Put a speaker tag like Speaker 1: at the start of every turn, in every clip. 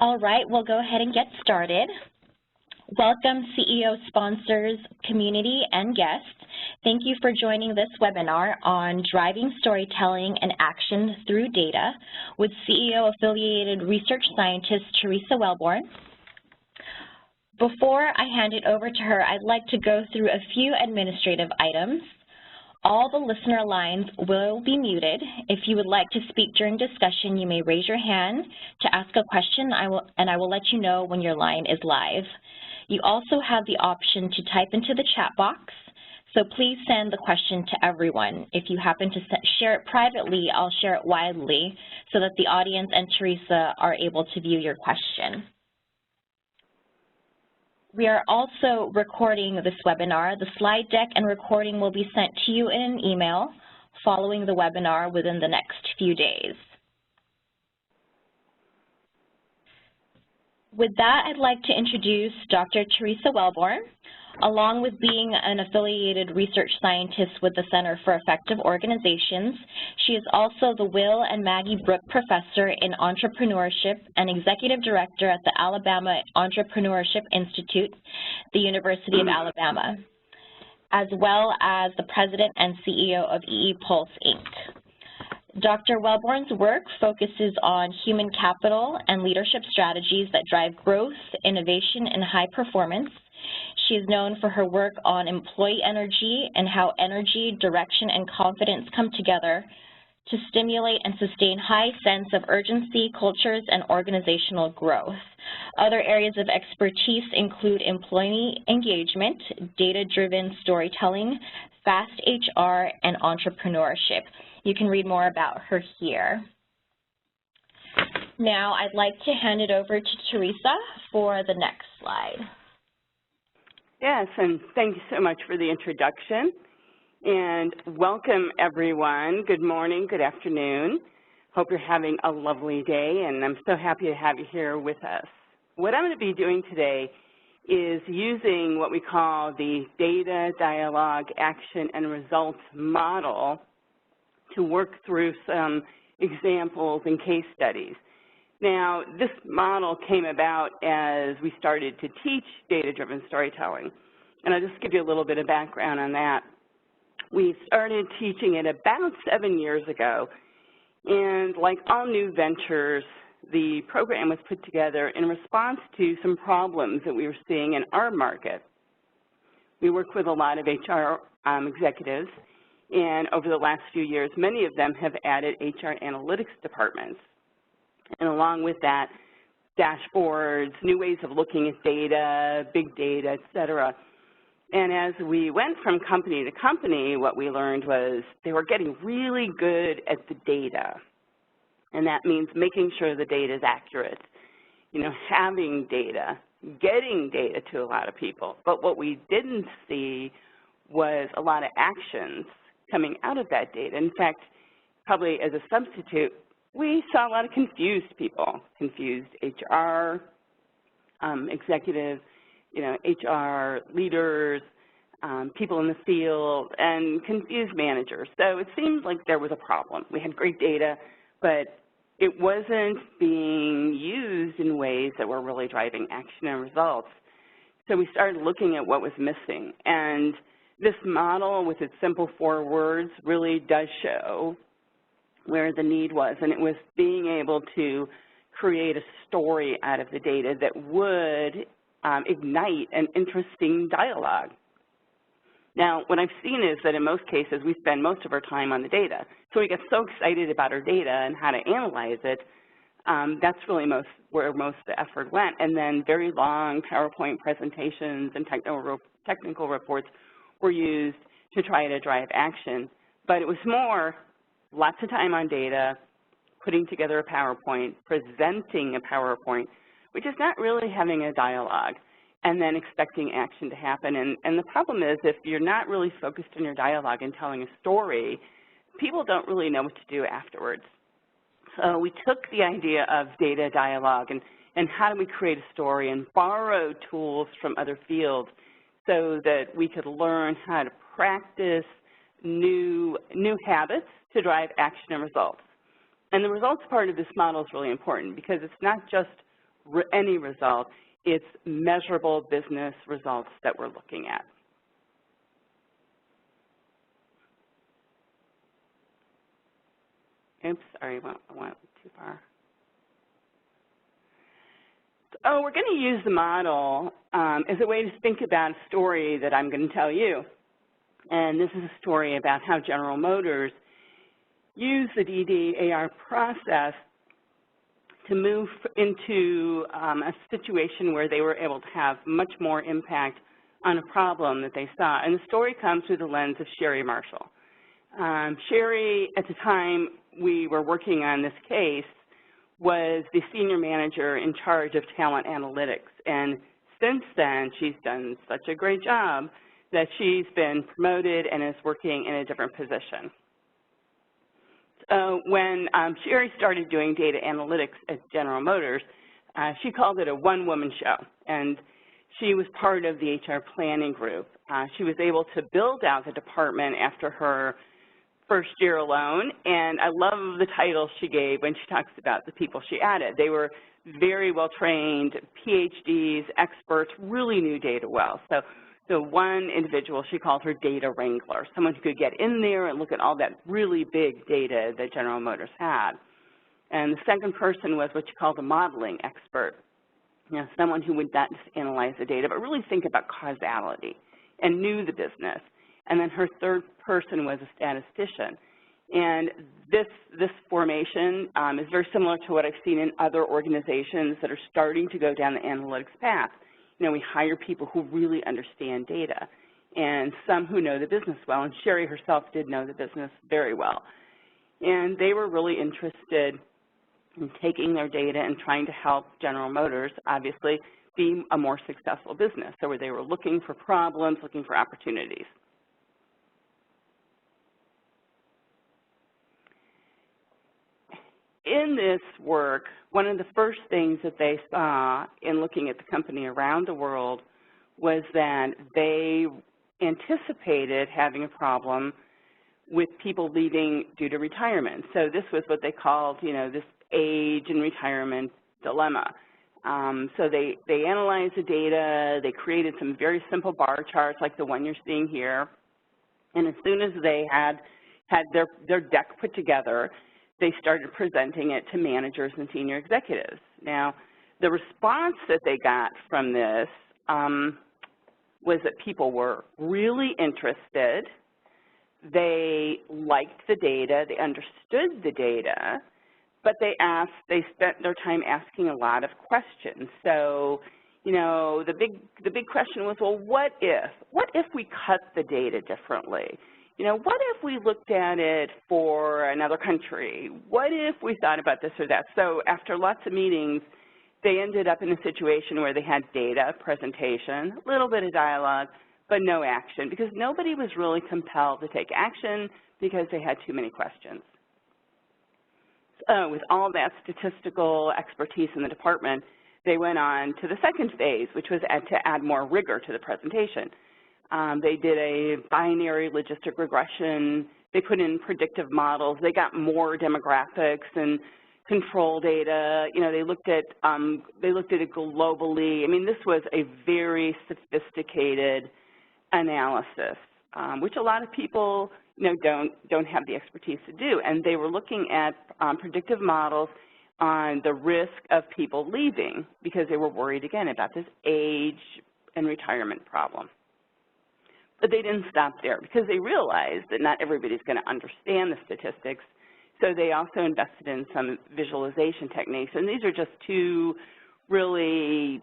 Speaker 1: All right, we'll go ahead and get started. Welcome CEO sponsors, community, and guests. Thank you for joining this webinar on driving storytelling and action through data with CEO affiliated research scientist Theresa Welbourne. Before I hand it over to her, I'd like to go through a few administrative items. All the listener lines will be muted. If you would like to speak during discussion, you may raise your hand to ask a question, and I will let you know when your line is live. You also have the option to type into the chat box, so please send the question to everyone. If you happen to share it privately, I'll share it widely so that the audience and Theresa are able to view your question. We are also recording this webinar. The slide deck and recording will be sent to you in an email following the webinar within the next few days. With that, I'd like to introduce Dr. Theresa Welbourne. Along with being an affiliated research scientist with the Center for Effective Organizations, she is also the Will and Maggie Brooke Professor in Entrepreneurship and Executive Director at the Alabama Entrepreneurship Institute, the University of Alabama, as well as the President and CEO of EE Pulse, Inc. Dr. Welbourne's work focuses on human capital and leadership strategies that drive growth, innovation, and high performance. She is known for her work on employee energy and how energy, direction, and confidence come together to stimulate and sustain high sense of urgency, cultures, and organizational growth. Other areas of expertise include employee engagement, data-driven storytelling, fast HR, and entrepreneurship. You can read more about her here. Now I'd like to hand it over to Theresa for the next slide.
Speaker 2: Yes, and thank you so much for the introduction. And welcome, everyone. Good morning, good afternoon. Hope you're having a lovely day, and I'm so happy to have you here with us. What I'm going to be doing today is using what we call the Data, Dialogue, Action, and Results model to work through some examples and case studies. Now, this model came about as we started to teach data-driven storytelling, and I'll just give you a little bit of background on that. We started teaching it about 7 years ago, and like all new ventures, the program was put together in response to some problems that we were seeing in our market. We work with a lot of HR executives, and over the last few years, many of them have added HR analytics departments. And along with that, dashboards, new ways of looking at data, big data, et cetera. And as we went from company to company, what we learned was they were getting really good at the data. And that means making sure the data is accurate, you know, having data, getting data to a lot of people. But what we didn't see was a lot of actions coming out of that data. In fact, probably as a substitute, we saw a lot of confused people, confused HR executives, you know, HR leaders, people in the field, and confused managers. So it seemed like there was a problem. We had great data, but it wasn't being used in ways that were really driving action and results. So we started looking at what was missing. And this model, with its simple 4 words, really does show where the need was, and it was being able to create a story out of the data that would ignite an interesting dialogue. Now, what I've seen is that in most cases, we spend most of our time on the data. So we get so excited about our data and how to analyze it, that's really where most of the effort went. And then very long PowerPoint presentations and technical reports were used to try to drive action. But it was more lots of time on data, putting together a PowerPoint, presenting a PowerPoint, which is not really having a dialogue, and then expecting action to happen. And the problem is, if you're not really focused on your dialogue and telling a story, people don't really know what to do afterwards. So we took the idea of data dialogue and how do we create a story and borrow tools from other fields so that we could learn how to practice new habits to drive action and results. And the results part of this model is really important because it's not just any result. It's measurable business results that we're looking at. Oops, sorry, I went too far. Oh, we're going to use the model as a way to think about a story that I'm going to tell you. And this is a story about how General Motors used the DDAR process to move into a situation where they were able to have much more impact on a problem that they saw. And the story comes through the lens of Sherry Marshall. Sherry, at the time we were working on this case, was the senior manager in charge of talent analytics. And since then, she's done such a great job that she's been promoted and is working in a different position. When Sherry started doing data analytics at General Motors, she called it a one-woman show, and she was part of the HR planning group. She was able to build out the department after her first year alone, and I love the title she gave when she talks about the people she added. They were very well-trained, PhDs, experts, really knew data well. So one individual, she called her data wrangler, someone who could get in there and look at all that really big data that General Motors had. And the second person was what she called a modeling expert, someone who would not just analyze the data, but really think about causality and knew the business. And then her third person was a statistician. And this formation is very similar to what I've seen in other organizations that are starting to go down the analytics path. We hire people who really understand data and some who know the business well. And Sherry herself did know the business very well. And they were really interested in taking their data and trying to help General Motors, obviously, be a more successful business. So where they were looking for problems, looking for opportunities. In this work, one of the first things that they saw in looking at the company around the world was that they anticipated having a problem with people leaving due to retirement. So this was what they called, this age and retirement dilemma. So they analyzed the data, they created some very simple bar charts like the one you're seeing here, and as soon as they had their deck put together, they started presenting it to managers and senior executives. Now, the response that they got from this was that people were really interested, they liked the data, they understood the data, but they spent their time asking a lot of questions. So, the big question was, well, what if we cut the data differently? What if we looked at it for another country? What if we thought about this or that? So after lots of meetings, they ended up in a situation where they had data, presentation, a little bit of dialogue, but no action, because nobody was really compelled to take action because they had too many questions. So with all that statistical expertise in the department, they went on to the second phase, which was to add more rigor to the presentation. They did a binary logistic regression. They put in predictive models. They got more demographics and control data. They looked at it globally. I mean, this was a very sophisticated analysis, which a lot of people don't have the expertise to do. And they were looking at predictive models on the risk of people leaving because they were worried again about this age and retirement problem. But they didn't stop there because they realized that not everybody's going to understand the statistics. So they also invested in some visualization techniques. And these are just two really,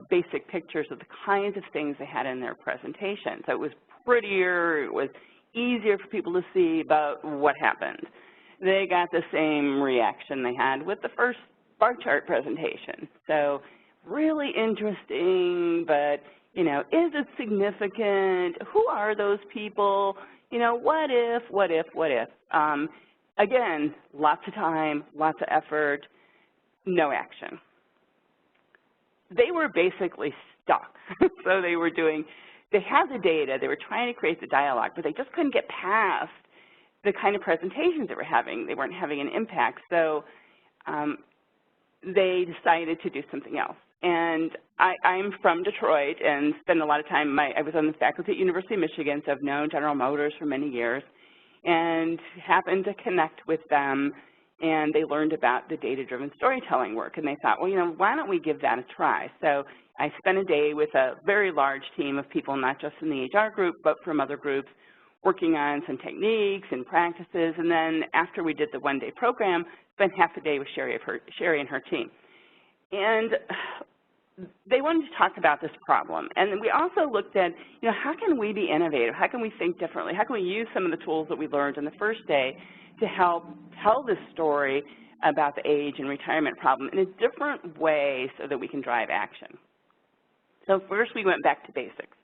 Speaker 2: basic pictures of the kinds of things they had in their presentation. So it was prettier, it was easier for people to see about what happened. They got the same reaction they had with the first bar chart presentation. So really interesting, but is it significant? Who are those people? What if? Again, lots of time, lots of effort, no action. They were basically stuck. So they had the data, they were trying to create the dialogue, but they just couldn't get past the kind of presentations they were having. They weren't having an impact. So they decided to do something else. And I'm from Detroit and spend a lot of time, I was on the faculty at University of Michigan, so I've known General Motors for many years, and happened to connect with them, and they learned about the data-driven storytelling work, and they thought, well, you know, why don't we give that a try? So I spent a day with a very large team of people, not just in the HR group, but from other groups, working on some techniques and practices, and then after we did the one-day program, spent half the day with Sherry and her team. And they wanted to talk about this problem. And we also looked at, you know, how can we be innovative? How can we think differently? How can we use some of the tools that we learned in the first day to help tell this story about the age and retirement problem in a different way so that we can drive action? So first we went back to basics.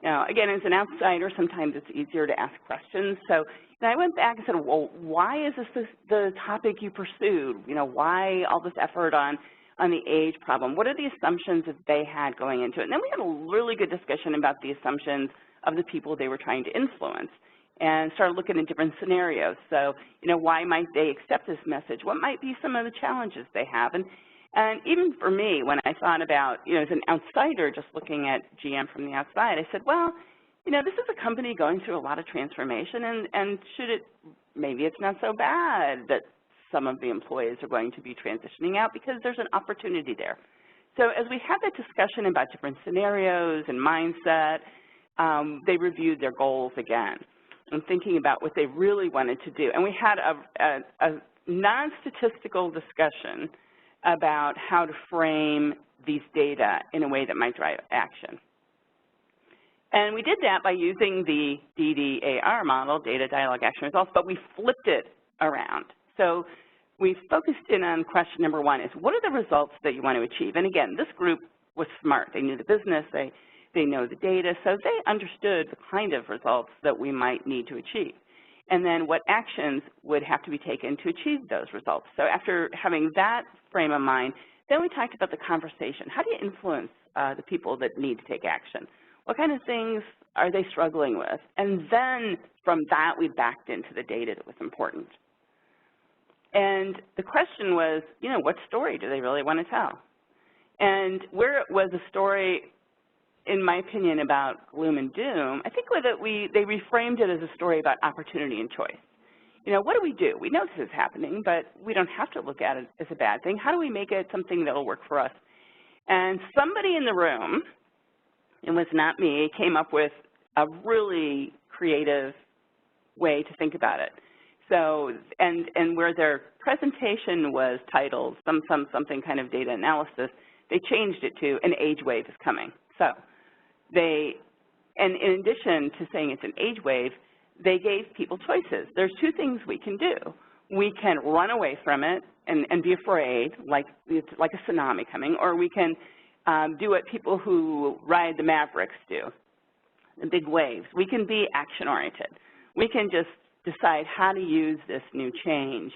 Speaker 2: Now, again, as an outsider, sometimes it's easier to ask questions. So I went back and said, well, why is this the topic you pursued? You know, why all this effort on the age problem? What are the assumptions that they had going into it? And then we had a really good discussion about the assumptions of the people they were trying to influence and started looking at different scenarios. So, you know, why might they accept this message? What might be some of the challenges they have? And even for me, when I thought about, you know, as an outsider just looking at GM from the outside, I said, well, you know, this is a company going through a lot of transformation, and maybe it's not so bad that some of the employees are going to be transitioning out because there's an opportunity there. So as we had that discussion about different scenarios and mindset, they reviewed their goals again and thinking about what they really wanted to do. And we had a non-statistical discussion about how to frame these data in a way that might drive action. And we did that by using the DDAR model, Data, Dialog, Action, Results, but we flipped it around. So we focused in on question number one is, what are the results that you want to achieve? And again, this group was smart. They knew the business, they know the data, so they understood the kind of results that we might need to achieve. And then what actions would have to be taken to achieve those results. So after having that frame of mind, then we talked about the conversation. How do you influence the people that need to take action? What kind of things are they struggling with? And then from that, we backed into the data that was important. And the question was, you know, what story do they really want to tell? And where it was a story, in my opinion, about gloom and doom, I think they reframed it as a story about opportunity and choice. You know, what do? We know this is happening, but we don't have to look at it as a bad thing. How do we make it something that will work for us? And somebody in the room, it was not me, came up with a really creative way to think about it. So, and where their presentation was titled something kind of data analysis, they changed it to an age wave is coming. So and in addition to saying it's an age wave, they gave people choices. There's two things we can do. We can run away from it and be afraid, like it's like a tsunami coming, or we can do what people who ride the Mavericks do, the big waves. We can be action-oriented. We can just decide how to use this new change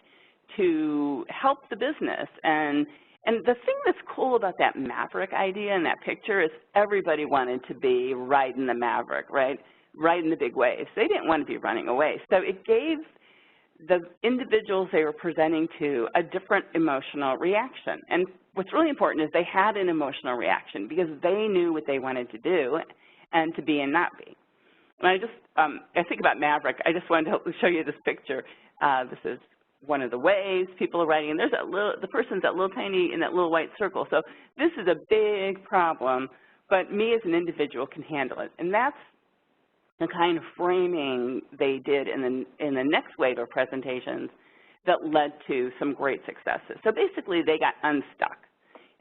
Speaker 2: to help the business. And the thing that's cool about that Maverick idea and that picture is everybody wanted to be riding the Maverick, right? Riding the big waves. They didn't want to be running away. So it gave the individuals they were presenting to a different emotional reaction. And what's really important is they had an emotional reaction because they knew what they wanted to do and to be and not be. And I think about Maverick. I just wanted to show you this picture. This is one of the waves people are riding, and there's the person's that little tiny in that little white circle. So this is a big problem, but me as an individual can handle it. And that's the kind of framing they did in the next wave of presentations that led to some great successes. So basically, they got unstuck.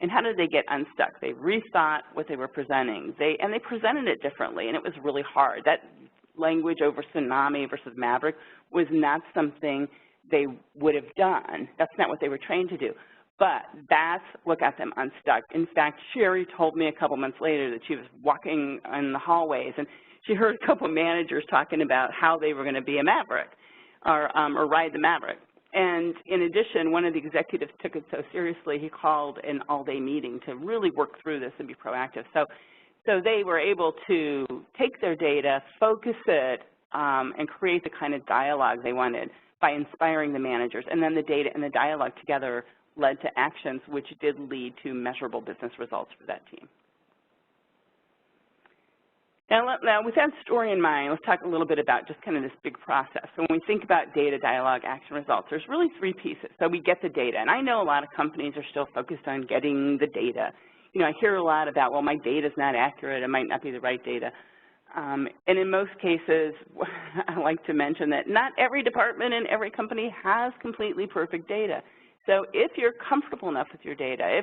Speaker 2: And how did they get unstuck? They rethought what they were presenting. They presented it differently, and it was really hard. That language over tsunami versus Maverick was not something they would have done. That's not what they were trained to do. But that's what got them unstuck. In fact, Sherry told me a couple months later that she was walking in the hallways, and she heard a couple managers talking about how they were going to be a Maverick or ride the Maverick. And in addition, one of the executives took it so seriously, he called an all-day meeting to really work through this and be proactive. So they were able to take their data, focus it, and create the kind of dialogue they wanted by inspiring the managers. And then the data and the dialogue together led to actions which did lead to measurable business results for that team. Now, with that story in mind, let's talk a little bit about just kind of this big process. So when we think about data, dialogue, action, results, there's really three pieces. So we get the data, and I know a lot of companies are still focused on getting the data. You know, I hear a lot about, well, my data's not accurate, it might not be the right data. And in most cases, I like to mention that not every department in every company has completely perfect data. So if you're comfortable enough with your data,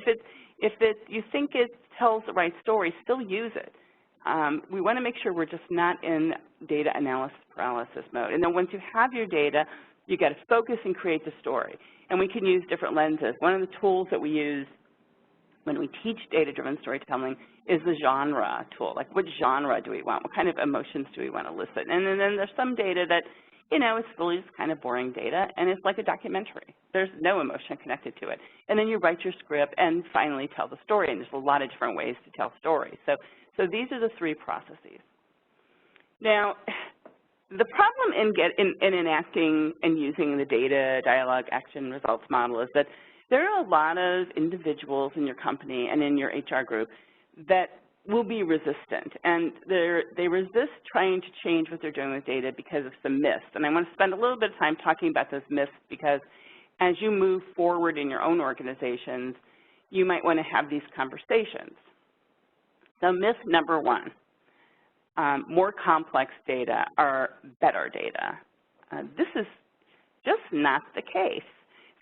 Speaker 2: if you think it tells the right story, still use it. We want to make sure we're just not in data analysis paralysis mode. And then once you have your data, you got to focus and create the story. And we can use different lenses. One of the tools that we use when we teach data-driven storytelling is the genre tool. Like, what genre do we want? What kind of emotions do we want to elicit? And then there's some data that, you know, it's really just kind of boring data, and it's like a documentary. There's no emotion connected to it. And then you write your script and finally tell the story, and there's a lot of different ways to tell stories. So these are the three processes. Now, the problem in enacting and using the data, dialogue, action, results model is that there are a lot of individuals in your company and in your HR group that will be resistant, and they resist trying to change what they're doing with data because of some myths. And I want to spend a little bit of time talking about those myths because as you move forward in your own organizations, you might want to have these conversations. So myth number one, more complex data are better data. This is just not the case.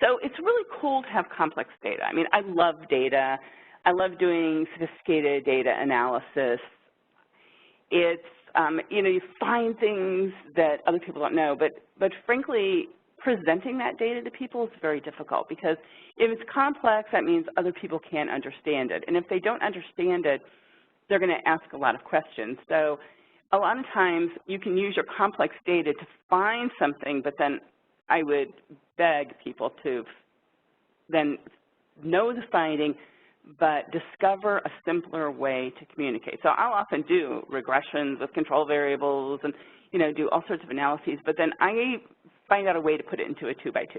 Speaker 2: So it's really cool to have complex data. I mean, I love data. I love doing sophisticated data analysis. It's, you know, you find things that other people don't know, but frankly, presenting that data to people is very difficult because if it's complex, that means other people can't understand it. And if they don't understand it, they're going to ask a lot of questions. So a lot of times you can use your complex data to find something, but then I would beg people to then know the finding, but discover a simpler way to communicate. So I'll often do regressions with control variables and, you know, do all sorts of analyses, but then I find out a way to put it into a 2x2.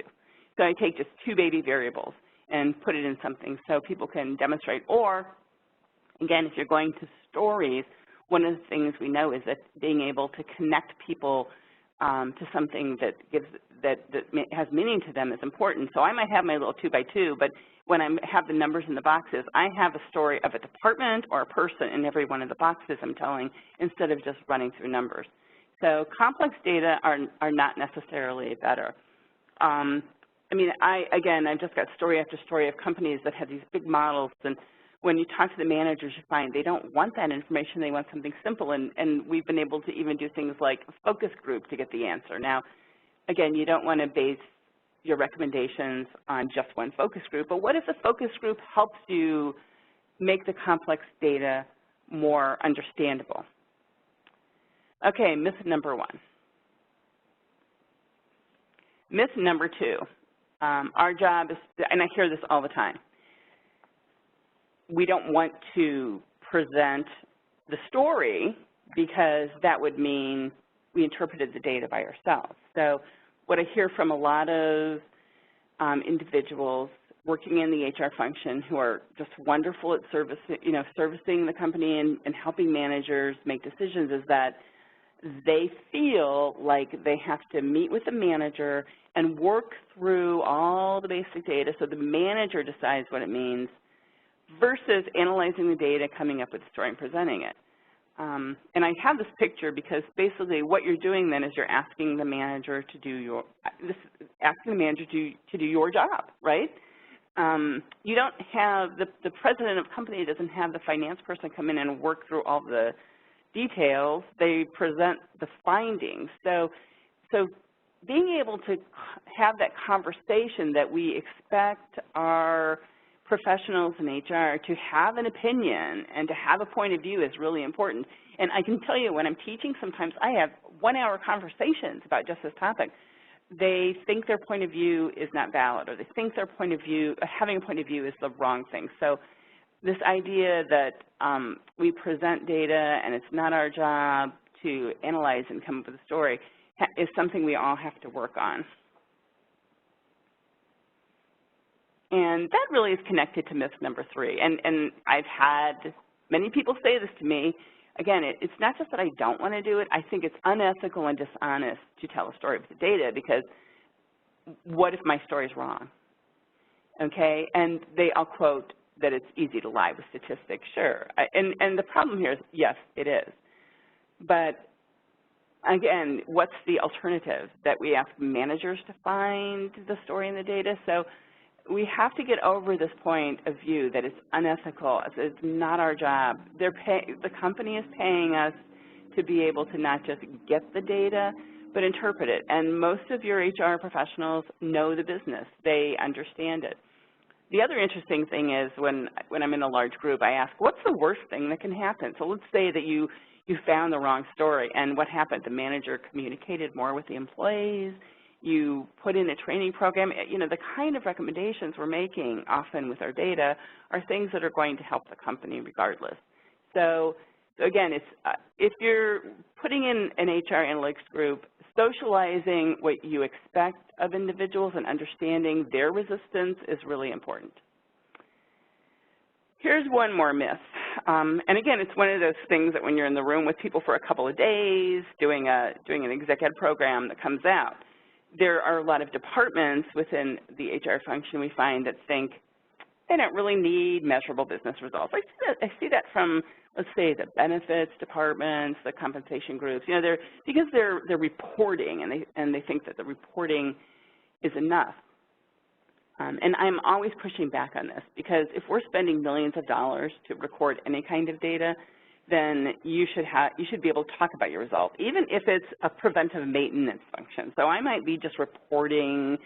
Speaker 2: So I take just two baby variables and put it in something so people can demonstrate. Or, again, if you're going to stories, one of the things we know is that being able to connect people to something that has meaning to them is important. So I might have my little 2x2, but when I have the numbers in the boxes, I have a story of a department or a person in every one of the boxes I'm telling instead of just running through numbers. So complex data are not necessarily better. I mean, again, I've just got story after story of companies that have these big models, and when you talk to the managers, you find they don't want that information. They want something simple, and we've been able to even do things like a focus group to get the answer. Now, again, you don't want to base your recommendations on just one focus group, but what if the focus group helps you make the complex data more understandable? Okay, myth number one. Myth number two, our job is, and I hear this all the time, we don't want to present the story because that would mean we interpreted the data by ourselves. So what I hear from a lot of individuals working in the HR function who are just wonderful at servicing the company and helping managers make decisions is that they feel like they have to meet with the manager and work through all the basic data so the manager decides what it means versus analyzing the data, coming up with a story and presenting it. And I have this picture because basically what you're doing then is you're asking the manager to do your job, right? You don't have, the president of company doesn't have the finance person come in and work through all the details. They present the findings. So being able to have that conversation that we expect our professionals in HR to have an opinion and to have a point of view is really important. And I can tell you when I'm teaching, sometimes I have 1-hour conversations about just this topic. They think their point of view is not valid, or they think their point of view, having a point of view is the wrong thing. So this idea that we present data and it's not our job to analyze and come up with a story is something we all have to work on. And that really is connected to myth number 3. And I've had many people say this to me. Again, it's not just that I don't want to do it. I think it's unethical and dishonest to tell a story with the data, because what if my story is wrong? Okay, and I'll quote that it's easy to lie with statistics. Sure, and the problem here is, yes, it is. But again, what's the alternative? That we ask managers to find the story in the data? So we have to get over this point of view that it's unethical. It's not our job. The company is paying us to be able to not just get the data, but interpret it. And most of your HR professionals know the business. They understand it. The other interesting thing is when I'm in a large group, I ask, what's the worst thing that can happen? So let's say that you found the wrong story, and what happened? The manager communicated more with the employees. You put in a training program. You know, the kind of recommendations we're making often with our data are things that are going to help the company regardless. So again, if you're putting in an HR analytics group, socializing what you expect of individuals and understanding their resistance is really important. Here's one more myth. And again, it's one of those things that when you're in the room with people for a couple of days doing an exec ed program that comes out, there are a lot of departments within the HR function we find that think they don't really need measurable business results. I see that from, let's say, the benefits departments, the compensation groups. You know, because they're reporting, and they think that the reporting is enough. And I'm always pushing back on this, because if we're spending millions of dollars to record any kind of data, then you should be able to talk about your results, even if it's a preventive maintenance function. So I might be just reporting,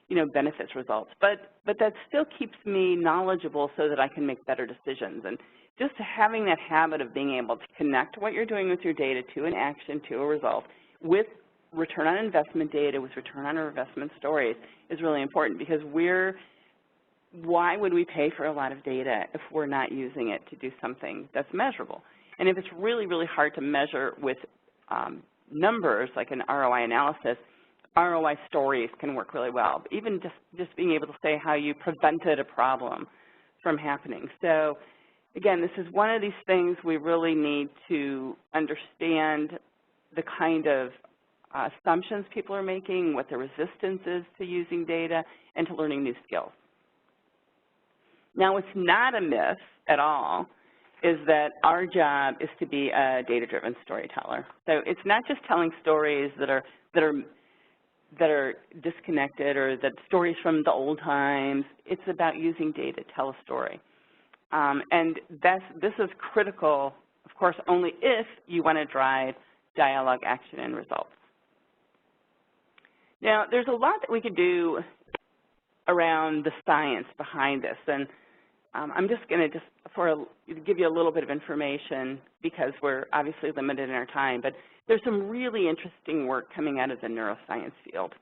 Speaker 2: you know, benefits results, but that still keeps me knowledgeable so that I can make better decisions. And just having that habit of being able to connect what you're doing with your data to an action, to a result, with return on investment data, with return on investment stories is really important, because why would we pay for a lot of data if we're not using it to do something that's measurable? And if it's really, really hard to measure with numbers, like an ROI analysis, ROI stories can work really well. Even just being able to say how you prevented a problem from happening. So again, this is one of these things we really need to understand the kind of assumptions people are making, what the resistance is to using data, and to learning new skills. Now, what's not a myth at all is that our job is to be a data-driven storyteller. So it's not just telling stories that are disconnected, or that stories from the old times. It's about using data to tell a story. And this is critical, of course, only if you want to drive dialogue, action, and results. Now, there's a lot that we could do around the science behind this, and I'm just going to give you a little bit of information, because we're obviously limited in our time, but there's some really interesting work coming out of the neuroscience field,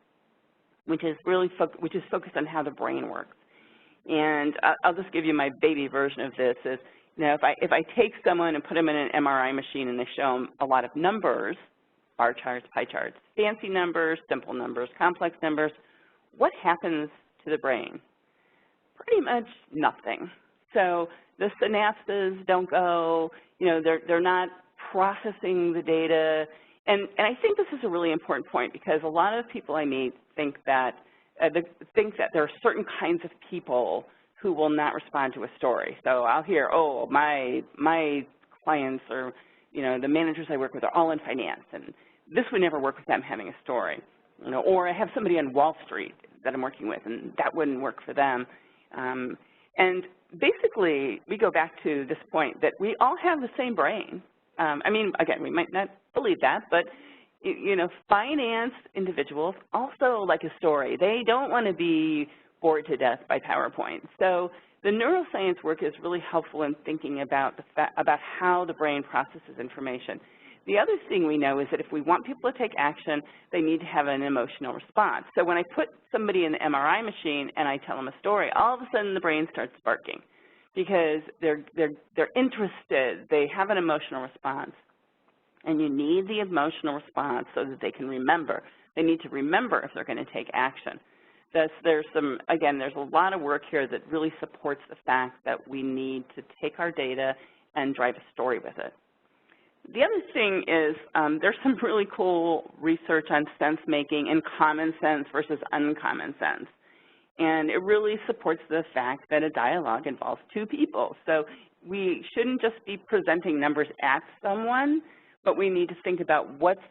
Speaker 2: which is focused on how the brain works. And I'll just give you my baby version of this. Is, you know, if I take someone and put them in an MRI machine and they show them a lot of numbers, bar charts, pie charts, fancy numbers, simple numbers, complex numbers, what happens to the brain? Pretty much nothing. So the synapses don't go, you know, they're not processing the data. And I think this is a really important point, because a lot of people I meet think that there are certain kinds of people who will not respond to a story. So I'll hear, oh, my clients, or, you know, the managers I work with are all in finance, and this would never work with them having a story. You know, or I have somebody on Wall Street that I'm working with, and that wouldn't work for them. And basically, we go back to this point that we all have the same brain. I mean, again, we might not believe that, but, you know, finance individuals also like a story. They don't want to be bored to death by PowerPoint. So the neuroscience work is really helpful in thinking about how the brain processes information. The other thing we know is that if we want people to take action, they need to have an emotional response. So when I put somebody in the MRI machine and I tell them a story, all of a sudden the brain starts sparking, because they're interested, they have an emotional response. And you need the emotional response so that they can remember. They need to remember if they're going to take action. there's a lot of work here that really supports the fact that we need to take our data and drive a story with it. The other thing is there's some really cool research on sense making and common sense versus uncommon sense. And it really supports the fact that a dialogue involves two people. So we shouldn't just be presenting numbers at someone, but we need to think about what's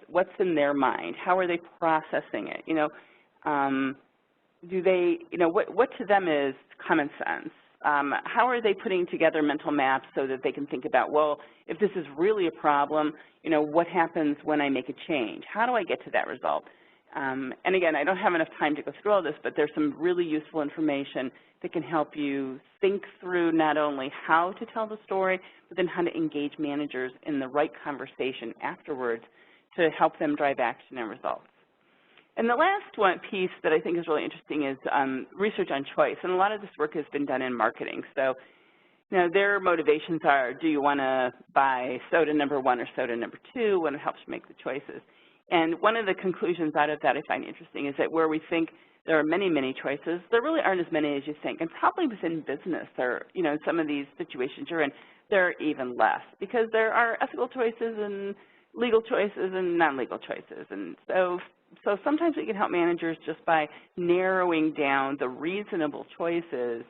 Speaker 2: in their mind. How are they processing it? What to them is common sense? How are they putting together mental maps so that they can think about, well, if this is really a problem, what happens when I make a change? How do I get to that result? And again, I don't have enough time to go through all this, but there's some really useful information that can help you think through not only how to tell the story, but then how to engage managers in the right conversation afterwards to help them drive action and results. And the last piece that I think is really interesting is research on choice. And a lot of this work has been done in marketing. So, their motivations are, do you want to buy soda number 1 or soda number 2 when it helps you make the choices? And one of the conclusions out of that I find interesting is that where we think there are many, many choices, there really aren't as many as you think. And probably within business, in some of these situations you're in, there are even less because there are ethical choices and legal choices and non-legal choices. And so sometimes we can help managers just by narrowing down the reasonable choices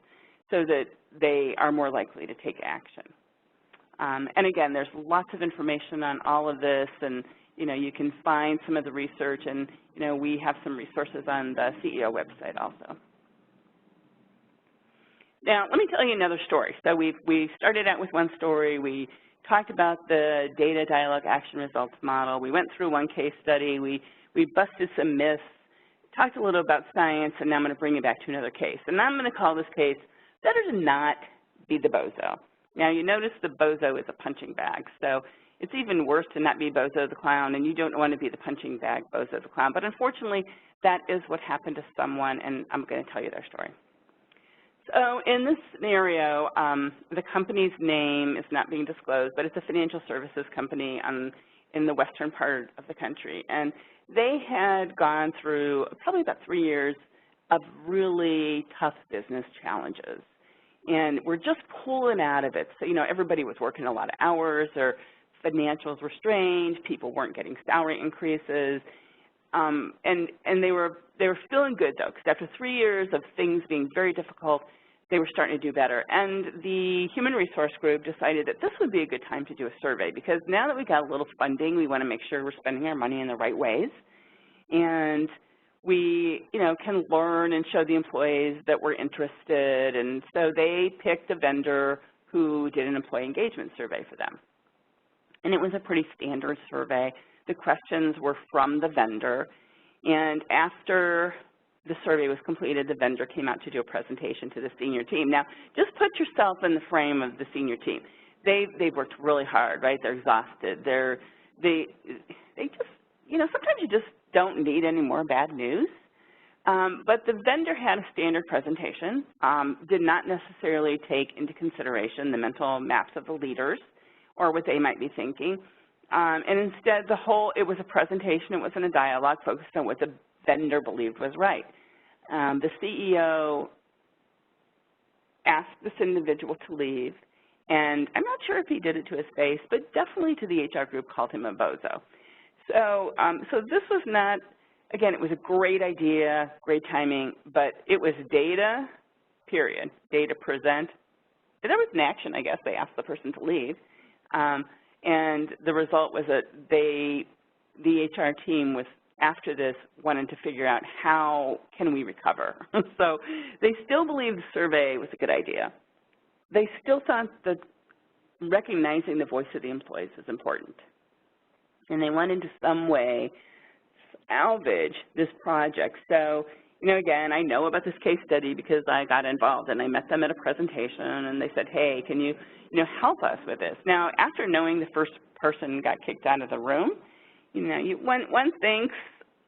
Speaker 2: so that they are more likely to take action. And again, there's lots of information on all of this, and you can find some of the research, and we have some resources on the CEO website also. Now, let me tell you another story. So we started out with one story. We talked about the data dialogue action results model. We went through one case study. We busted some myths, talked a little about science, and now I'm going to bring you back to another case. And I'm going to call this case, Better to Not Be the Bozo. Now, you notice the bozo is a punching bag. So it's even worse to not be Bozo the Clown, and you don't want to be the punching bag Bozo the Clown. But unfortunately, that is what happened to someone, and I'm going to tell you their story. So in this scenario, the company's name is not being disclosed, but it's a financial services company in the western part of the country. And they had gone through probably about 3 years of really tough business challenges. And we're just pulling out of it. So, everybody was working a lot of hours, their financials were strained, people weren't getting salary increases. And they were feeling good, though, because after 3 years of things being very difficult, they were starting to do better. And the human resource group decided that this would be a good time to do a survey, because now that we got a little funding, we want to make sure we're spending our money in the right ways. And we, can learn and show the employees that we're interested. And so they picked a vendor who did an employee engagement survey for them. And it was a pretty standard survey. The questions were from the vendor. And after the survey was completed, the vendor came out to do a presentation to the senior team. Now, just put yourself in the frame of the senior team. They've worked really hard, right? They're exhausted. They just, sometimes you just don't need any more bad news. But the vendor had a standard presentation, did not necessarily take into consideration the mental maps of the leaders or what they might be thinking. And instead, it was a presentation. It wasn't a dialogue focused on what the vendor believed was right. The CEO asked this individual to leave, and I'm not sure if he did it to his face, but definitely to the HR group called him a bozo. So this was not, again, it was a great idea, great timing, but it was data, period, data present. There was an action, I guess. They asked the person to leave. And the result was that the HR team was, after this, wanted to figure out how can we recover. So they still believed the survey was a good idea. They still thought that recognizing the voice of the employees is important. And they wanted to some way salvage this project. So, again, I know about this case study because I got involved and I met them at a presentation and they said, hey, can you, help us with this? Now, after knowing the first person got kicked out of the room, one thinks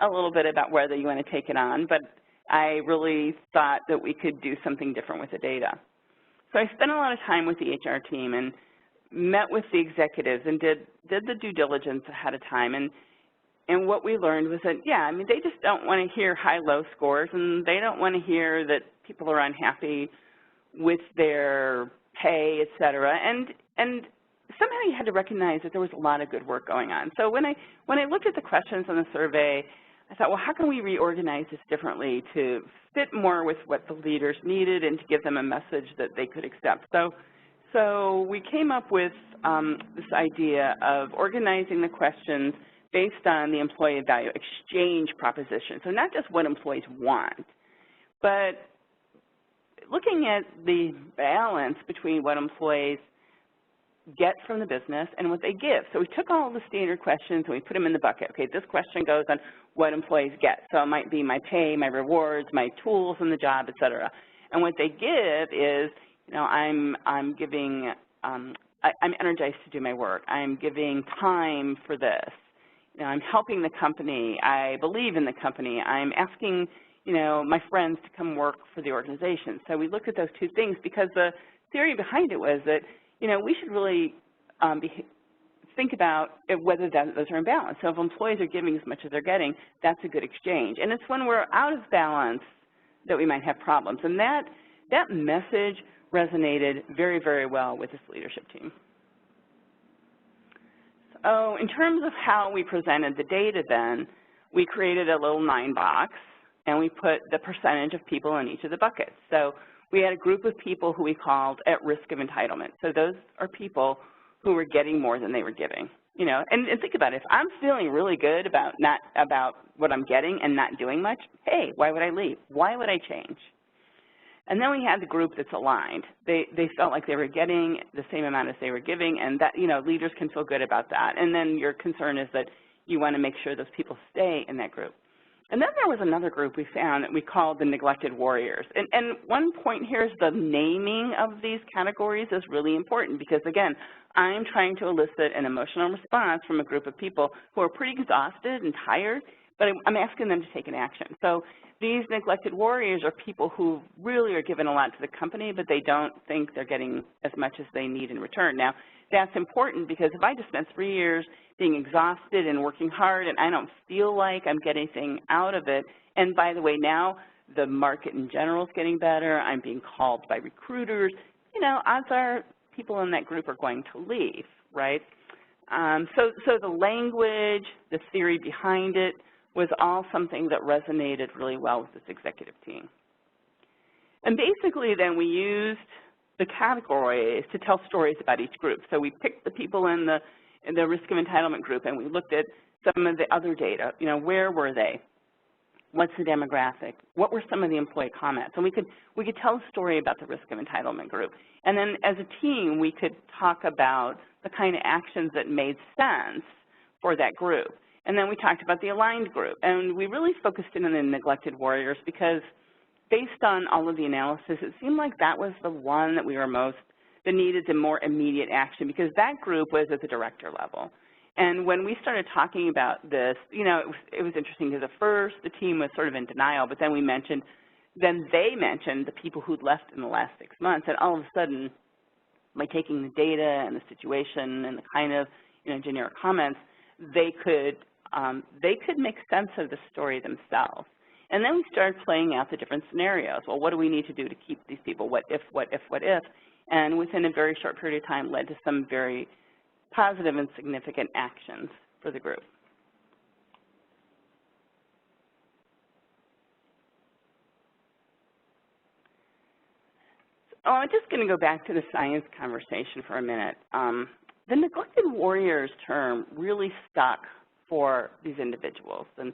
Speaker 2: a little bit about whether you want to take it on, but I really thought that we could do something different with the data. So I spent a lot of time with the HR team and met with the executives and did the due diligence ahead of time. And And what we learned was that, yeah, I mean, they just don't want to hear high-low scores, and they don't want to hear that people are unhappy with their pay, et cetera. And somehow you had to recognize that there was a lot of good work going on. So when I looked at the questions on the survey, I thought, well, how can we reorganize this differently to fit more with what the leaders needed and to give them a message that they could accept? So we came up with this idea of organizing the questions based on the employee value exchange proposition. So not just what employees want, but looking at the balance between what employees get from the business and what they give. So we took all the standard questions and we put them in the bucket. Okay, this question goes on what employees get. So it might be my pay, my rewards, my tools in the job, et cetera. And what they give is, you know, I'm giving, I'm energized to do my work. I'm giving time for this. You know, I'm helping the company. I believe in the company. I'm asking, you know, my friends to come work for the organization. So we looked at those two things because the theory behind it was that, you know, we should really think about whether those are in balance. So if employees are giving as much as they're getting, that's a good exchange. And it's when we're out of balance that we might have problems. And that message resonated very, very well with this leadership team. So in terms of how we presented the data then, we created a little 9-box, and we put the percentage of people in each of the buckets. So we had a group of people who we called at risk of entitlement. So those are people who were getting more than they were giving. You know, and think about it. If I'm feeling really good about what I'm getting and not doing much, hey, why would I leave? Why would I change? And then we had the group that's aligned. They felt like they were getting the same amount as they were giving, and that, you know, leaders can feel good about that. And then your concern is that you want to make sure those people stay in that group. And then there was another group we found that we called the neglected warriors. And one point here is the naming of these categories is really important because, again, I'm trying to elicit an emotional response from a group of people who are pretty exhausted and tired, but I'm asking them to take an action. So these neglected warriors are people who really are giving a lot to the company, but they don't think they're getting as much as they need in return. Now, that's important because if I just spent 3 years being exhausted and working hard and I don't feel like I'm getting anything out of it, and by the way, now the market in general is getting better, I'm being called by recruiters, you know, odds are people in that group are going to leave, right? So the language, the theory behind it, was all something that resonated really well with this executive team. And basically then we used the categories to tell stories about each group. So we picked the people in the risk of entitlement group and we looked at some of the other data. You know, where were they? What's the demographic? What were some of the employee comments? And we could tell a story about the risk of entitlement group. And then as a team, we could talk about the kind of actions that made sense for that group. And then we talked about the aligned group. And we really focused in on the neglected warriors because based on all of the analysis, it seemed like that was the one that that needed the more immediate action because that group was at the director level. And when we started talking about this, you know, it was interesting because at first the team was sort of in denial, but then they mentioned the people who'd left in the last 6 months, and all of a sudden, by taking the data and the situation and the kind of, you know, generic comments, they could make sense of the story themselves. And then we started playing out the different scenarios. Well, what do we need to do to keep these people? What if, what if, what if? And within a very short period of time led to some very positive and significant actions for the group. So I'm just going to go back to the science conversation for a minute. The neglected warriors term really stuck for these individuals, and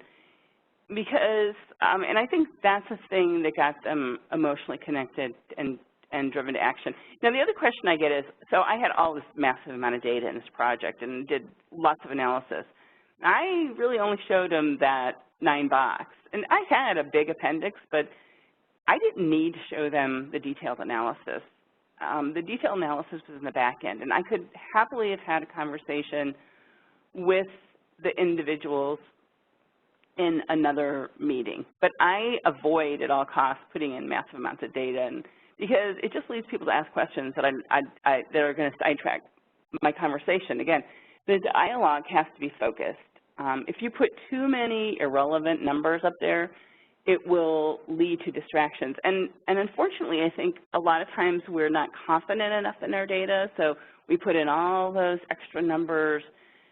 Speaker 2: because, and I think that's a thing that got them emotionally connected and driven to action. Now, the other question I get is, so I had all this massive amount of data in this project and did lots of analysis. I really only showed them that 9-box, and I had a big appendix, but I didn't need to show them the detailed analysis. The detailed analysis was in the back end, and I could happily have had a conversation with the individuals in another meeting. But I avoid at all costs putting in massive amounts of data, and because it just leads people to ask questions that that are going to sidetrack my conversation. Again, the dialogue has to be focused. If you put too many irrelevant numbers up there, it will lead to distractions. And unfortunately, I think a lot of times we're not confident enough in our data, so we put in all those extra numbers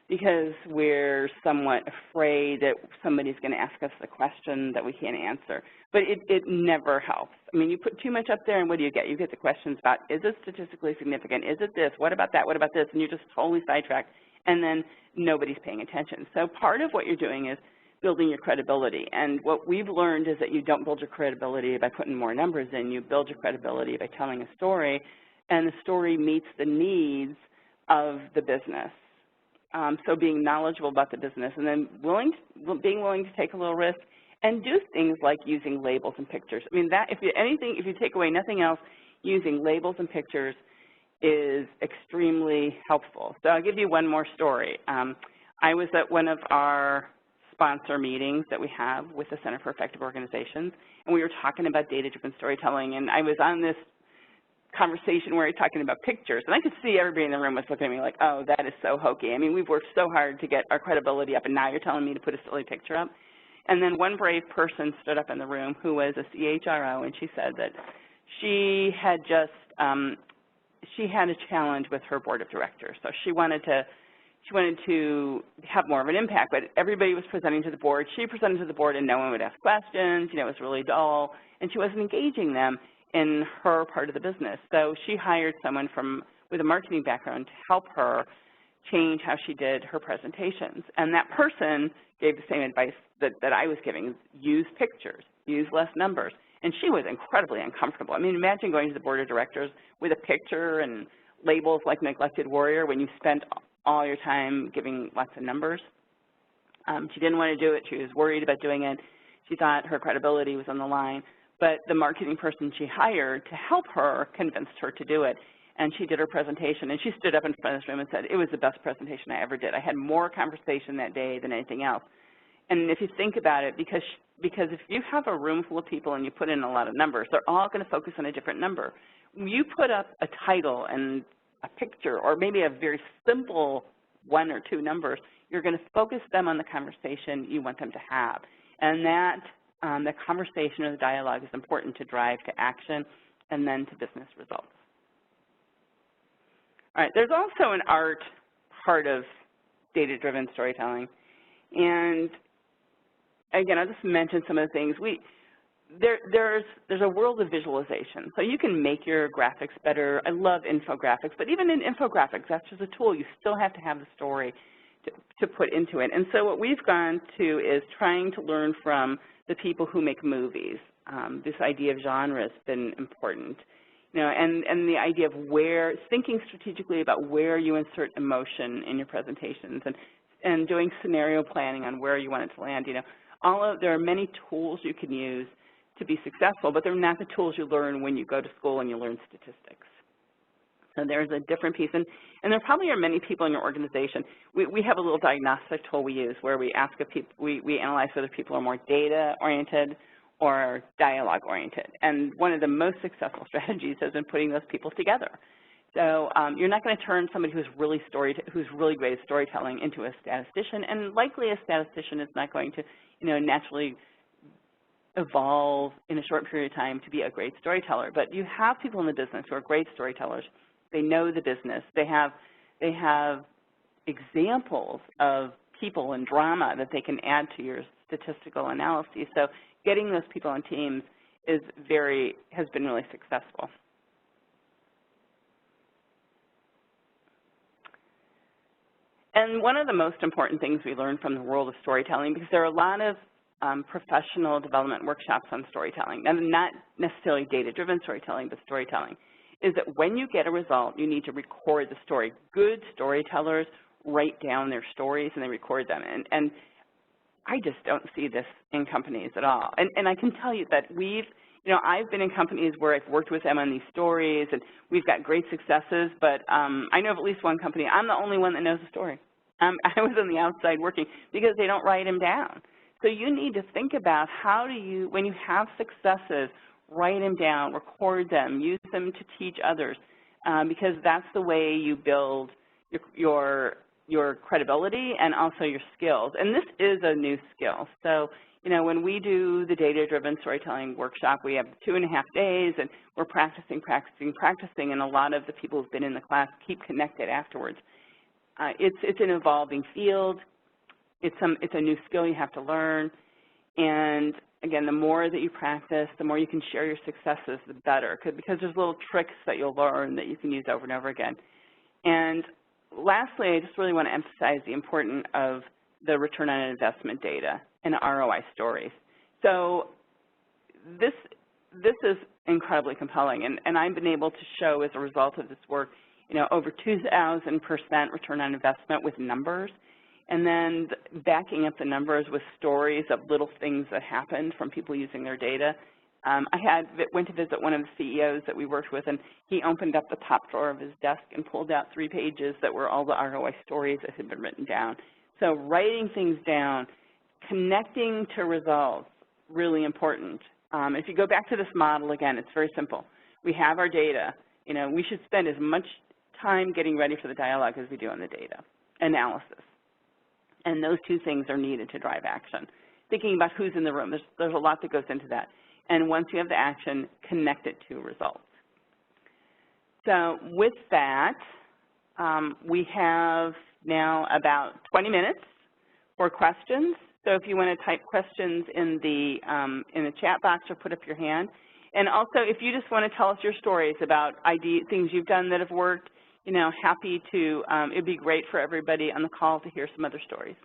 Speaker 2: because we're somewhat afraid that somebody's going to ask us a question that we can't answer. But it never helps. I mean, you put too much up there, and what do you get? You get the questions about, is it statistically significant? Is it this? What about that? What about this? And you're just totally sidetracked, and then nobody's paying attention. So part of what you're doing is building your credibility. And what we've learned is that you don't build your credibility by putting more numbers in. You build your credibility by telling a story, and the story meets the needs of the business. So being knowledgeable about the business, and then being willing to take a little risk and do things like using labels and pictures. I mean, that if you take away nothing else, using labels and pictures is extremely helpful. So I'll give you one more story. I was at one of our sponsor meetings that we have with the Center for Effective Organizations, and we were talking about data-driven storytelling, and I was on this conversation where we're talking about pictures, and I could see everybody in the room was looking at me like, oh, that is so hokey. I mean, we've worked so hard to get our credibility up, and now you're telling me to put a silly picture up? And then one brave person stood up in the room who was a CHRO, and she said that she had just, she had a challenge with her board of directors. So she wanted to have more of an impact, but everybody was presenting to the board. She presented to the board, and no one would ask questions. You know, it was really dull, and she wasn't engaging them in her part of the business. So she hired someone with a marketing background to help her change how she did her presentations. And that person gave the same advice that I was giving: use pictures, use less numbers. And she was incredibly uncomfortable. I mean, imagine going to the board of directors with a picture and labels like neglected warrior when you spent all your time giving lots of numbers. She didn't want to do it. She was worried about doing it. She thought her credibility was on the line. But the marketing person she hired to help her convinced her to do it. And she did her presentation, and she stood up in front of this room and said, it was the best presentation I ever did. I had more conversation that day than anything else. And if you think about it, because if you have a room full of people and you put in a lot of numbers, they're all going to focus on a different number. You put up a title and a picture, or maybe a very simple 1 or 2 numbers, you're going to focus them on the conversation you want them to have. And that the conversation or the dialogue is important to drive to action and then to business results. All right, there's also an art part of data-driven storytelling. And again, I'll just mention some of the things. There's a world of visualization. So you can make your graphics better. I love infographics, but even in infographics, that's just a tool. You still have to have the story to put into it. And so what we've gone to is trying to learn from the people who make movies. This idea of genre has been important. You know, and the idea of thinking strategically about where you insert emotion in your presentations, and doing scenario planning on where you want it to land. You know, there are many tools you can use to be successful, but they're not the tools you learn when you go to school and you learn statistics. So there's a different piece, and there probably are many people in your organization. We have a little diagnostic tool we use where we ask if people, we analyze whether people are more data-oriented or dialogue-oriented. And one of the most successful strategies has been putting those people together. So you're not going to turn somebody who's really great at storytelling into a statistician, and likely a statistician is not going to, you know, naturally evolve in a short period of time to be a great storyteller. But you have people in the business who are great storytellers. They know the business. They have examples of people and drama that they can add to your statistical analyses. So getting those people on teams has been really successful. And one of the most important things we learned from the world of storytelling, because there are a lot of professional development workshops on storytelling, and not necessarily data-driven storytelling, but storytelling, is that when you get a result, you need to record the story. Good storytellers write down their stories and they record them. And I just don't see this in companies at all. And I can tell you that I've been in companies where I've worked with them on these stories, and we've got great successes, but I know of at least one company, I'm the only one that knows the story. I was on the outside working because they don't write them down. So you need to think about how do you, when you have successes, write them down, record them, use them to teach others, because that's the way you build your your credibility and also your skills. And this is a new skill. So, you know, when we do the data-driven storytelling workshop, we have 2.5 days, and we're practicing, and a lot of the people who've been in the class keep connected afterwards. It's an evolving field. It's a new skill you have to learn. And again, the more that you practice, the more you can share your successes, the better, because there's little tricks that you'll learn that you can use over and over again. And lastly, I just really want to emphasize the importance of the return on investment data and ROI stories. So this is incredibly compelling, and I've been able to show as a result of this work, you know, over 2,000% return on investment with numbers, and then backing up the numbers with stories of little things that happened from people using their data. I went to visit one of the CEOs that we worked with, and he opened up the top drawer of his desk and pulled out 3 pages that were all the ROI stories that had been written down. So writing things down, connecting to results, really important. If you go back to this model again, it's very simple. We have our data. You know, we should spend as much time getting ready for the dialogue as we do on the data analysis. And those 2 things are needed to drive action. Thinking about who's in the room, there's a lot that goes into that. And once you have the action, connect it to results. So with that, we have now about 20 minutes for questions. So if you want to type questions in the chat box or put up your hand. And also, if you just want to tell us your stories about things you've done that have worked, you know, happy to, it'd be great for everybody on the call to hear some other stories.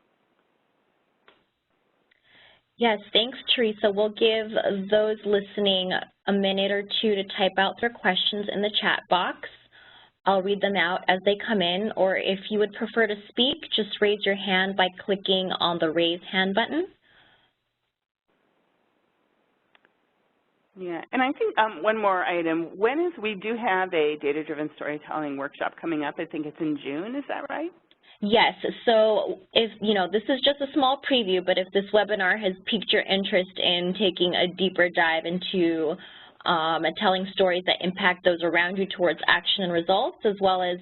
Speaker 1: Yes, thanks, Theresa. We'll give those listening a minute or 2 to type out their questions in the chat box. I'll read them out as they come in, or if you would prefer to speak, just raise your hand by clicking on the raise hand button.
Speaker 2: Yeah, and I think one more item. We do have a data-driven storytelling workshop coming up. I think it's in June, is that right?
Speaker 1: Yes, so if, you know, this is just a small preview, but if this webinar has piqued your interest in taking a deeper dive into telling stories that impact those around you towards action and results, as well as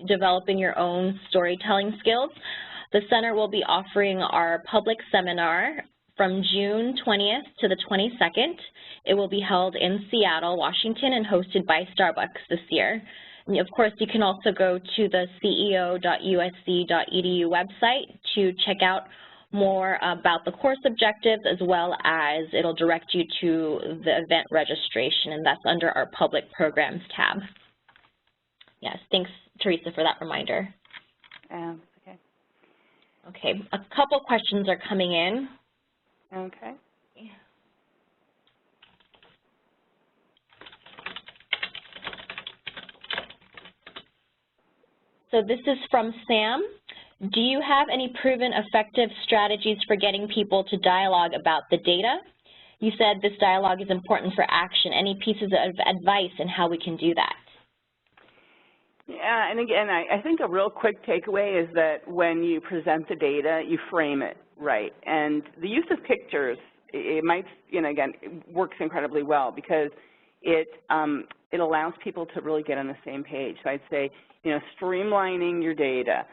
Speaker 1: developing your own storytelling skills, the Center will be offering our public seminar from June 20th to the 22nd. It will be held in Seattle, Washington, and hosted by Starbucks this year. And of course, you can also go to the ceo.usc.edu website to check out more about the course objectives, as well as it'll direct you to the event registration, and that's under our Public Programs tab. Yes, thanks, Theresa, for that reminder.
Speaker 2: Okay.
Speaker 1: Okay, a couple questions are coming in.
Speaker 2: Okay.
Speaker 1: So this is from Sam. Do you have any proven effective strategies for getting people to dialogue about the data? You said this dialogue is important for action. Any pieces of advice on how we can do that?
Speaker 2: Yeah, and again, I think a real quick takeaway is that when you present the data, you frame it right. And the use of pictures, it might, you know, again, it works incredibly well because it allows people to really get on the same page. So I'd say, you know, streamlining your data,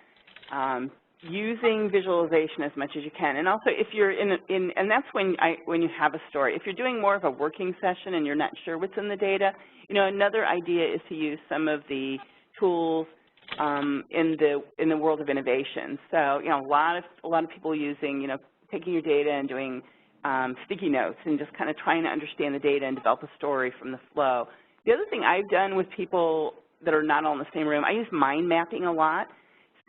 Speaker 2: using visualization as much as you can, and also if you're and that's when you have a story. If you're doing more of a working session and you're not sure what's in the data, you know, another idea is to use some of the tools in the world of innovation. So, you know, a lot of people using, you know, taking your data and doing sticky notes and just kind of trying to understand the data and develop a story from the flow. The other thing I've done with people that are not all in the same room, I use mind mapping a lot.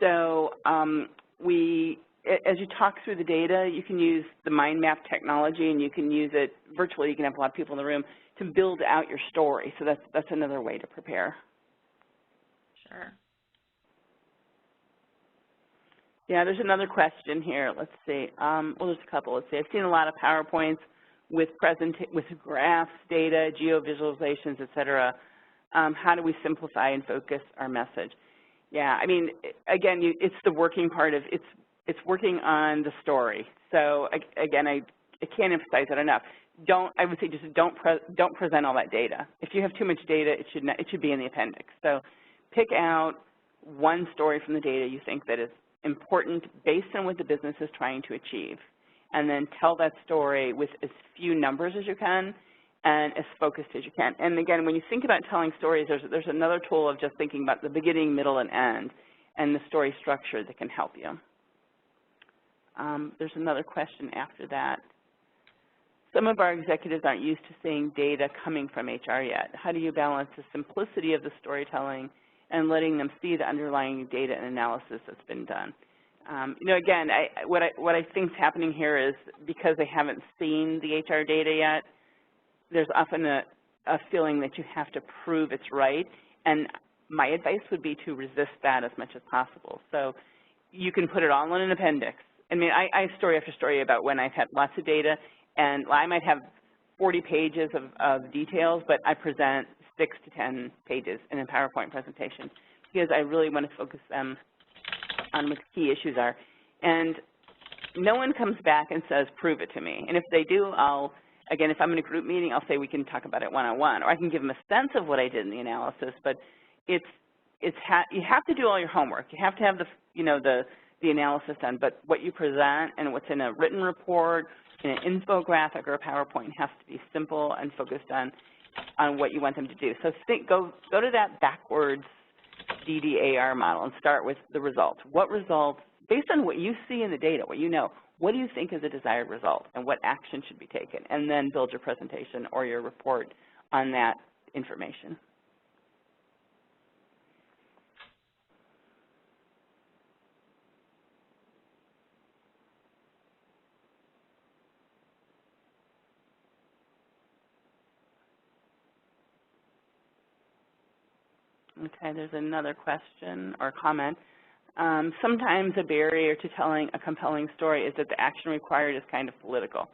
Speaker 2: So as you talk through the data, you can use the mind map technology, and you can use it virtually. You can have a lot of people in the room to build out your story. So that's another way to prepare.
Speaker 1: Sure.
Speaker 2: Yeah, there's another question here. Let's see. Well, there's a couple. Let's see. I've seen a lot of PowerPoints with graphs, data, geo-visualizations, et cetera. How do we simplify and focus our message? Yeah, I mean, again, it's the working part of it's working on the story. So again, I can't emphasize that enough. I would say just don't present all that data. If you have too much data, it should be in the appendix. So pick out one story from the data you think that is important based on what the business is trying to achieve. And then tell that story with as few numbers as you can and as focused as you can. And again, when you think about telling stories, there's another tool of just thinking about the beginning, middle, and end, and the story structure that can help you. There's another question after that. Some of our executives aren't used to seeing data coming from HR yet. How do you balance the simplicity of the storytelling and letting them see the underlying data and analysis that's been done? You know, again, what I think is happening here is because they haven't seen the HR data yet, there's often a feeling that you have to prove it's right, and my advice would be to resist that as much as possible. So you can put it all in an appendix. I mean, I have story after story about when I've had lots of data, and I might have 40 pages of details, but I present 6 to 10 pages in a PowerPoint presentation because I really want to focus them on what the key issues are. And no one comes back and says, prove it to me. And if they do, again, if I'm in a group meeting, I'll say we can talk about it one-on-one, or I can give them a sense of what I did in the analysis. But you have to do all your homework. You have to have the analysis done. But what you present and what's in a written report, in an infographic or a PowerPoint has to be simple and focused on what you want them to do. So go to that backwards DDAR model and start with the results. What results, based on what you see in the data, what you know, what do you think is a desired result and what action should be taken? And then build your presentation or your report on that information. Okay, there's another question or comment. Sometimes a barrier to telling a compelling story is that the action required is kind of political.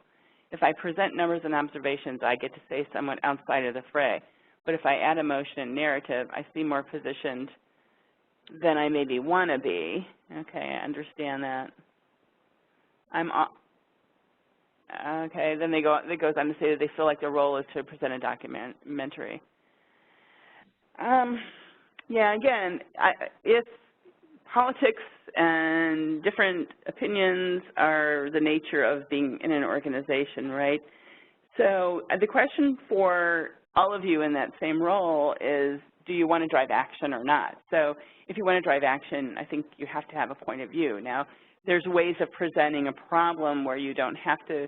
Speaker 2: If I present numbers and observations, I get to say somewhat outside of the fray. But if I add emotion and narrative, I seem more positioned than I maybe want to be. Okay, I understand that. Okay, then it goes on to say that they feel like their role is to present a documentary. Yeah, again, if politics and different opinions are the nature of being in an organization, right? So the question for all of you in that same role is, do you want to drive action or not? So if you want to drive action, I think you have to have a point of view. Now, there's ways of presenting a problem where you don't have to,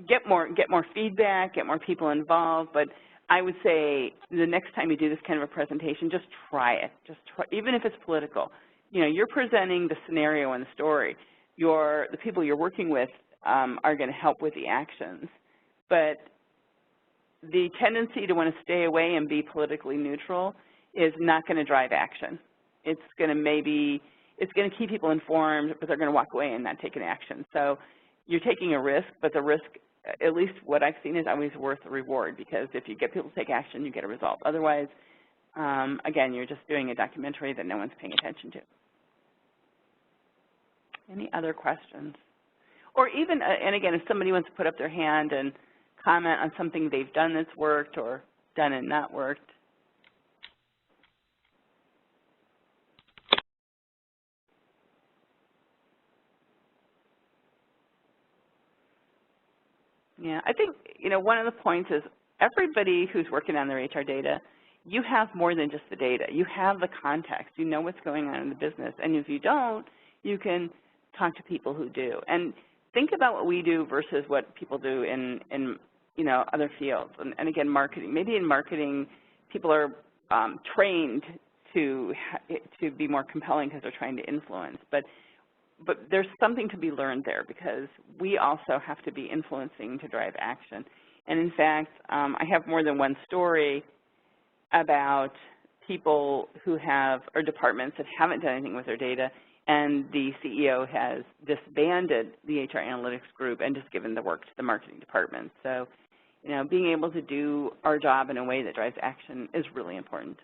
Speaker 2: get more feedback, get more people involved, but I would say the next time you do this kind of a presentation, just try it. Just try, even if it's political. You're presenting the scenario and the story. The people you're working with are going to help with the actions. But the tendency to want to stay away and be politically neutral is not going to drive action. It's going to keep people informed, but they're going to walk away and not take an action. So you're taking a risk, but the risk, at least what I've seen, is always worth the reward, because if you get people to take action, you get a result. Otherwise, again, you're just doing a documentary that no one's paying attention to. Any other questions? Or even, and again, if somebody wants to put up their hand and comment on something they've done that's worked or done and not worked. Yeah, I think, one of the points is everybody who's working on their HR data, you have more than just the data. You have the context. You know what's going on in the business. And if you don't, you can talk to people who do. And think about what we do versus what people do in other fields. And again, marketing. Maybe in marketing, people are trained to be more compelling because they're trying to influence. But there's something to be learned there, because we also have to be influencing to drive action. And in fact, I have more than one story about people who or departments that haven't done anything with their data, and the CEO has disbanded the HR analytics group and just given the work to the marketing department. So, being able to do our job in a way that drives action is really important.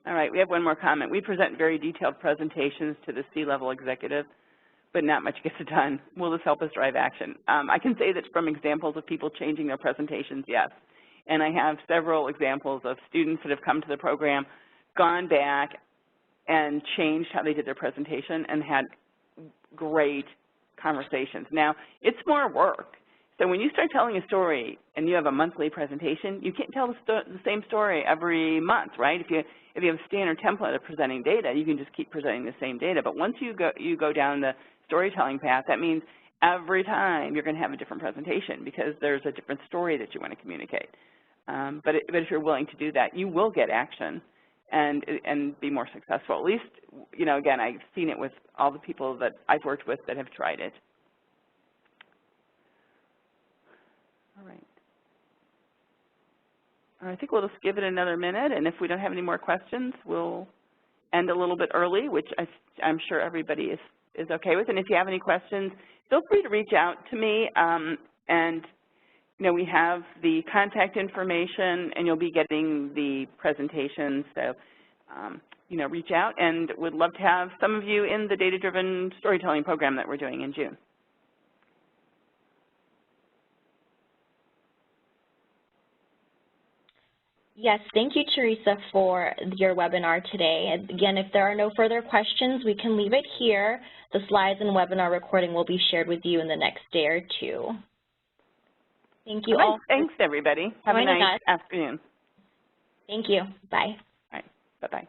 Speaker 2: All right, we have one more comment. We present very detailed presentations to the C-level executive but not much gets done. Will this help us drive action? I can say that from examples of people changing their presentations, yes. And I have several examples of students that have come to the program, gone back, and changed how they did their presentation and had great conversations. Now, it's more work. So when you start telling a story and you have a monthly presentation, you can't tell the same story every month, right? If you have a standard template of presenting data, you can just keep presenting the same data. But once you go down the storytelling path, that means every time you're going to have a different presentation because there's a different story that you want to communicate. But if you're willing to do that, you will get action and be more successful. At least, you know, again, I've seen it with all the people that I've worked with that have tried it. All right. I think we'll just give it another minute, and if we don't have any more questions, we'll end a little bit early, which I'm sure everybody is okay with. And if you have any questions, feel free to reach out to me. And you know, we have the contact information, and you'll be getting the presentation. So, you know, reach out, and would love to have some of you in the data-driven storytelling program that we're doing in June.
Speaker 1: Yes, thank you, Theresa, for your webinar today. Again, if there are no further questions, we can leave it here. The slides and webinar recording will be shared with you in the next day or two. Thank you all.
Speaker 2: Thanks, everybody. Have a nice afternoon.
Speaker 1: Thank you. Bye.
Speaker 2: All right. Bye-bye.